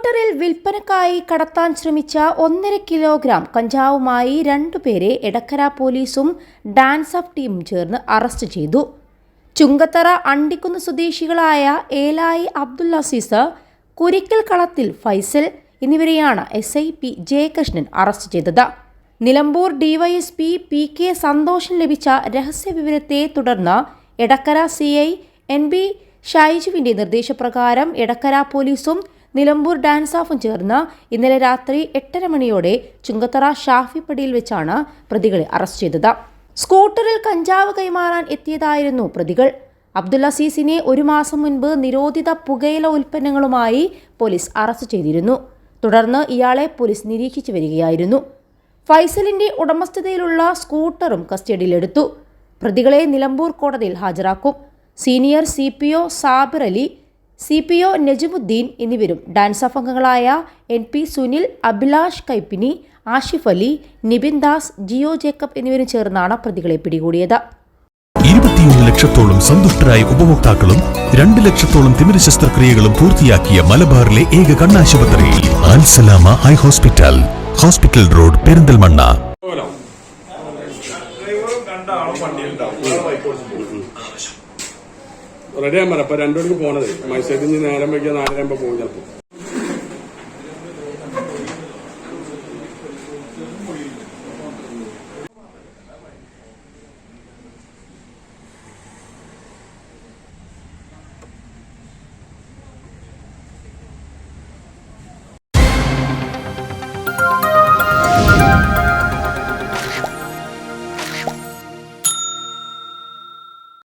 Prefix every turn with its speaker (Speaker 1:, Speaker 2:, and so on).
Speaker 1: സ്കൂട്ടറിൽ വിൽപ്പനക്കായി കടത്താൻ ശ്രമിച്ച 1.5 കിലോഗ്രാം കഞ്ചാവുമായി 2 പേരെ എടക്കര പോലീസും ഡാൻസ് ഓഫ് ടീമും ചേർന്ന് അറസ്റ്റ് ചെയ്തു. ചുങ്കത്തറ അണ്ടിക്കുന്ന് സ്വദേശികളായ ഏലായി അബ്ദുൽ അസീസ്, കുരിക്കൽ കളത്തിൽ ഫൈസൽ എന്നിവരെയാണ് SI P ജയകൃഷ്ണൻ അറസ്റ്റ് ചെയ്തത്. നിലമ്പൂർ ഡിവൈഎസ്പി PK സന്തോഷം ലഭിച്ച രഹസ്യവിവരത്തെ തുടർന്ന് എടക്കര CI NB ഷൈജുവിന്റെ നിർദ്ദേശപ്രകാരം എടക്കര പോലീസും നിലമ്പൂർ ഡാൻസ് ഓഫും ചേർന്ന് ഇന്നലെ രാത്രി 8:30 മണിയോടെ ചുങ്കത്തറ ഷാഫിപ്പടിയിൽ വെച്ചാണ് പ്രതികളെ അറസ്റ്റ് ചെയ്തത്. സ്കൂട്ടറിൽ കഞ്ചാവ് കൈമാറാൻ എത്തിയതായിരുന്നു പ്രതികൾ. അബ്ദുൽ അസീസിനെ 1 മാസം മുൻപ് നിരോധിത പുകയില ഉൽപ്പന്നങ്ങളുമായി പോലീസ് അറസ്റ്റ് ചെയ്തിരുന്നു. തുടർന്ന് ഇയാളെ പോലീസ് നിരീക്ഷിച്ചു വരികയായിരുന്നു. ഫൈസലിന്റെ ഉടമസ്ഥതയിലുള്ള സ്കൂട്ടറും കസ്റ്റഡിയിലെടുത്തു. പ്രതികളെ നിലമ്പൂർ കോടതിയിൽ ഹാജരാക്കും. Senior CPO Sabir Ali, CPO Najmuddin എന്നിവരും ഡാൻസ് ഓഫ് അംഗങ്ങളായ NP സുനിൽ, അഭിലാഷ് കൈപ്പിനി, ആഷിഫ് അലി, നിബിൻ ദാസ്, ജിയോ ജേക്കബ് എന്നിവരും ചേർന്നാണ് പ്രതികളെ പിടികൂടിയത്.
Speaker 2: 21 ലക്ഷത്തോളം സന്തുഷ്ടരായ ഉപഭോക്താക്കളും 2 ലക്ഷത്തോളം തിമിര ശസ്ത്രക്രിയകളും പൂർത്തിയാക്കിയ മലബാറിലെ ഏക കണ്ണാശുപത്രി Al Salama high hospital, hospital road, Perinthalmanna.
Speaker 3: റെഡിയാൻ പറ. അപ്പൊ 2 മണിക്ക് പോണത് മൈസൂരിൽ നിന്ന് നേരം വൈകിയ 4:30 പോകും ചിലപ്പോൾ.